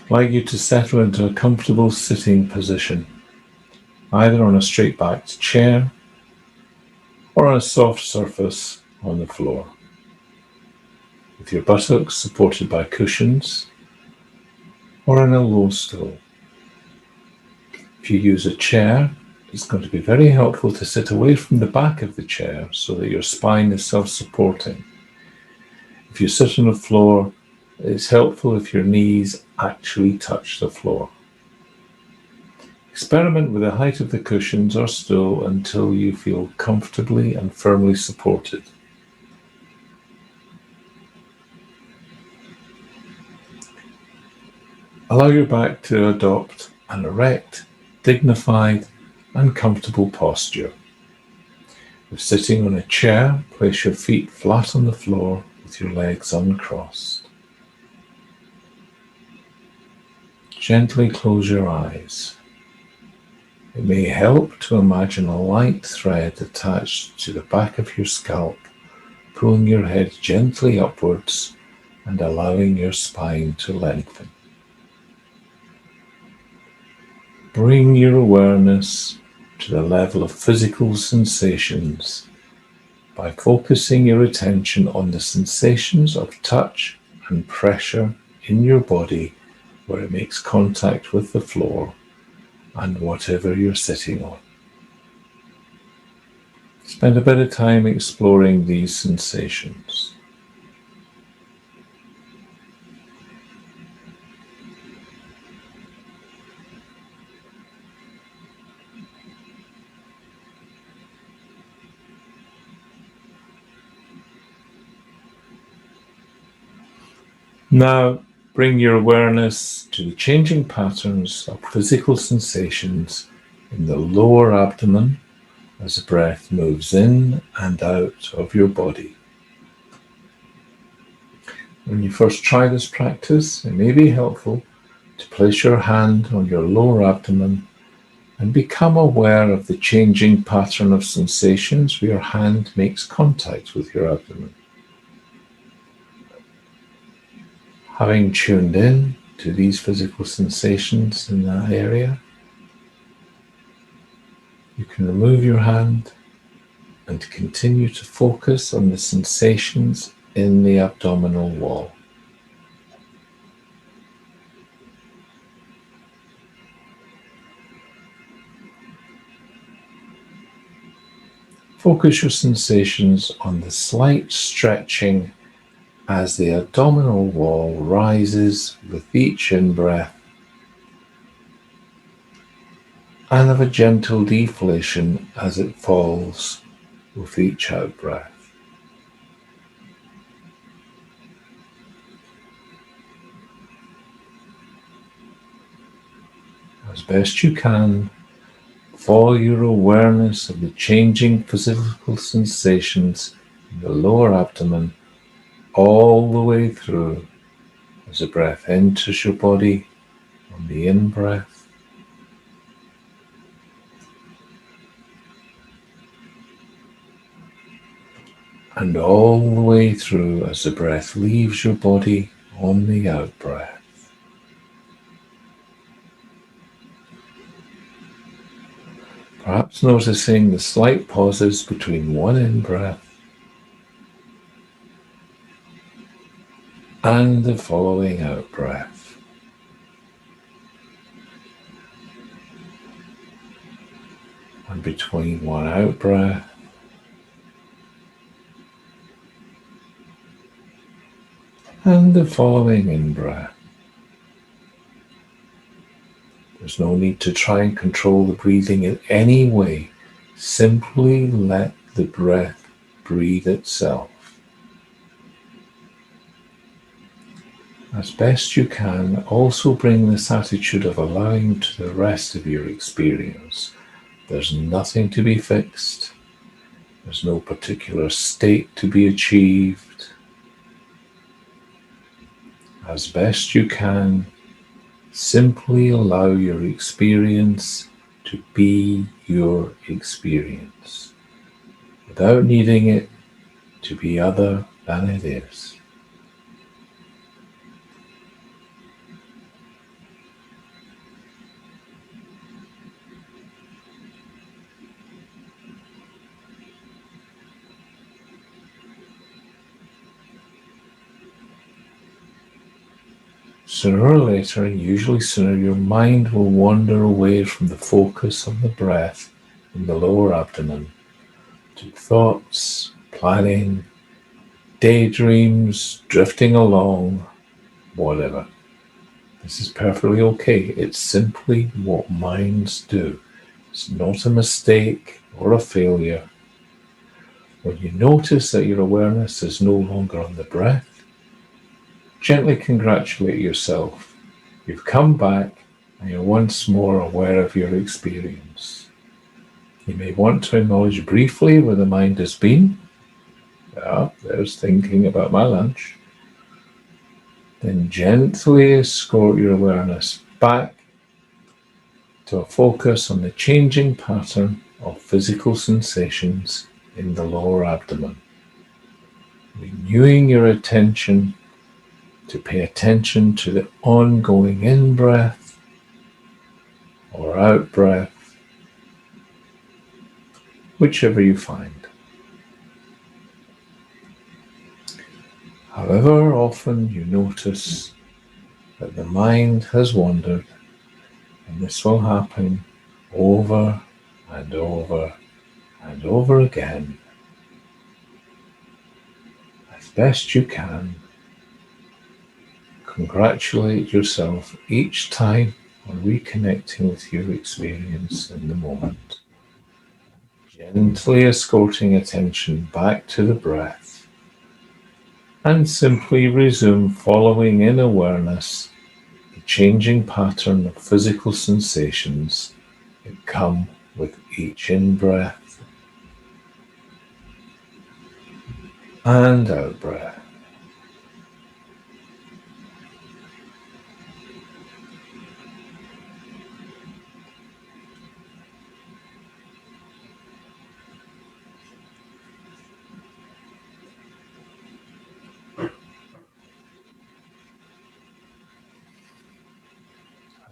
I'd like you to settle into a comfortable sitting position, either on a straight-backed chair or on a soft surface on the floor, with your buttocks supported by cushions or in a low stool. If you use a chair, it's going to be very helpful to sit away from the back of the chair so that your spine is self-supporting. If you sit on the floor, it's helpful if your knees actually touch the floor. Experiment with the height of the cushions or stool until you feel comfortably and firmly supported. Allow your back to adopt an erect, dignified, and comfortable posture. If sitting on a chair, place your feet flat on the floor with your legs uncrossed. Gently close your eyes. It may help to imagine a light thread attached to the back of your scalp, pulling your head gently upwards and allowing your spine to lengthen. Bring your awareness to the level of physical sensations by focusing your attention on the sensations of touch and pressure in your body where it makes contact with the floor and whatever you're sitting on. Spend a bit of time exploring these sensations. Now, bring your awareness to the changing patterns of physical sensations in the lower abdomen as the breath moves in and out of your body. When you first try this practice, it may be helpful to place your hand on your lower abdomen and become aware of the changing pattern of sensations where your hand makes contact with your abdomen. Having tuned in to these physical sensations in that area, you can remove your hand and continue to focus on the sensations in the abdominal wall. Focus your sensations on the slight stretching as the abdominal wall rises with each in-breath and of a gentle deflation as it falls with each out-breath. As best you can, follow your awareness of the changing physical sensations in the lower abdomen all the way through as the breath enters your body on the in-breath and all the way through as the breath leaves your body on the out-breath. Perhaps noticing the slight pauses between one in-breath and the following out-breath. And between one out-breath and the following in-breath. There's no need to try and control the breathing in any way. Simply let the breath breathe itself. As best you can, also bring this attitude of allowing to the rest of your experience. There's nothing to be fixed. There's no particular state to be achieved. As best you can, simply allow your experience to be your experience, without needing it to be other than it is. Sooner or later, and usually sooner, your mind will wander away from the focus on the breath in the lower abdomen to thoughts, planning, daydreams, drifting along, whatever. This is perfectly okay. It's simply what minds do. It's not a mistake or a failure. When you notice that your awareness is no longer on the breath, gently congratulate yourself. You've come back and you're once more aware of your experience. You may want to acknowledge briefly where the mind has been. There's thinking about my lunch. Then gently escort your awareness back to a focus on the changing pattern of physical sensations in the lower abdomen. Renewing your attention to pay attention to the ongoing in-breath or out-breath, whichever you find. However often you notice that the mind has wandered, and this will happen over and over and over again, as best you can, congratulate yourself each time on reconnecting with your experience in the moment, gently escorting attention back to the breath, and simply resume following in awareness the changing pattern of physical sensations that come with each in-breath and out-breath.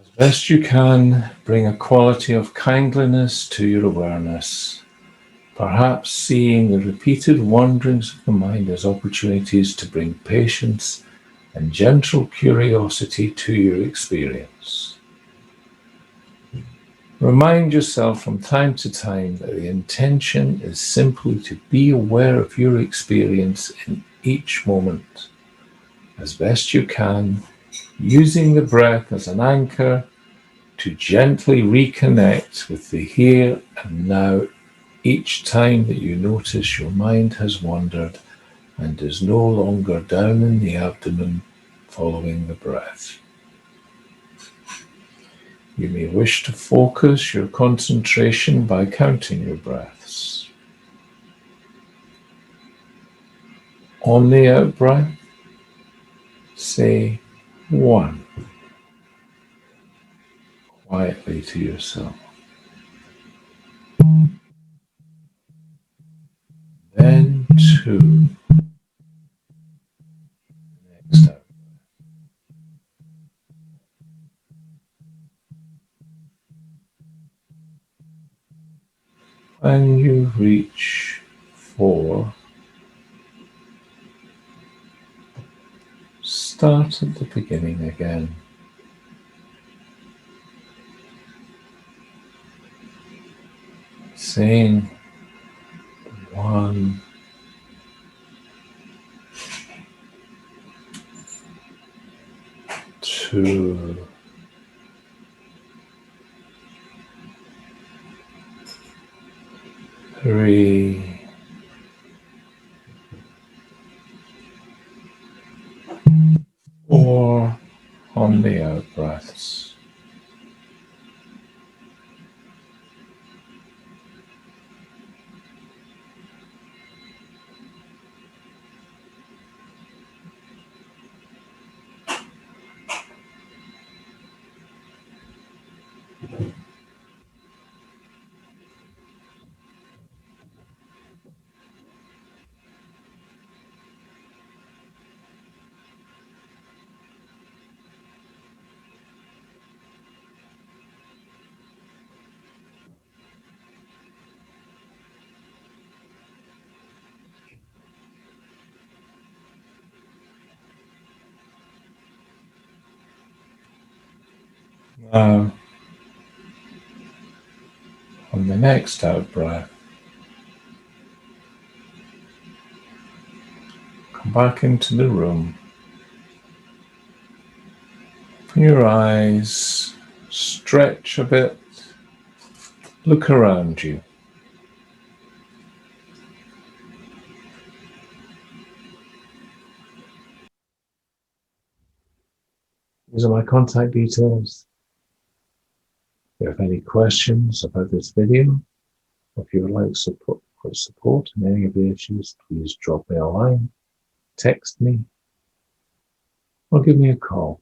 As best you can, bring a quality of kindliness to your awareness, perhaps seeing the repeated wanderings of the mind as opportunities to bring patience and gentle curiosity to your experience. Remind yourself from time to time that the intention is simply to be aware of your experience in each moment, as best you can, using the breath as an anchor to gently reconnect with the here and now each time that you notice your mind has wandered and is no longer down in the abdomen following the breath. You may wish to focus your concentration by counting your breaths. On the out breath, say 1 quietly to yourself. Then 2. Next out. When you reach 4, start at the beginning again. Saying 1, 2, 3, 4 on the out breaths. Now, on the next out breath, come back into the room. Open your eyes, stretch a bit, look around you. These are my contact details. If you have any questions about this video, or if you would like support in any of the issues, please drop me a line, text me, or give me a call.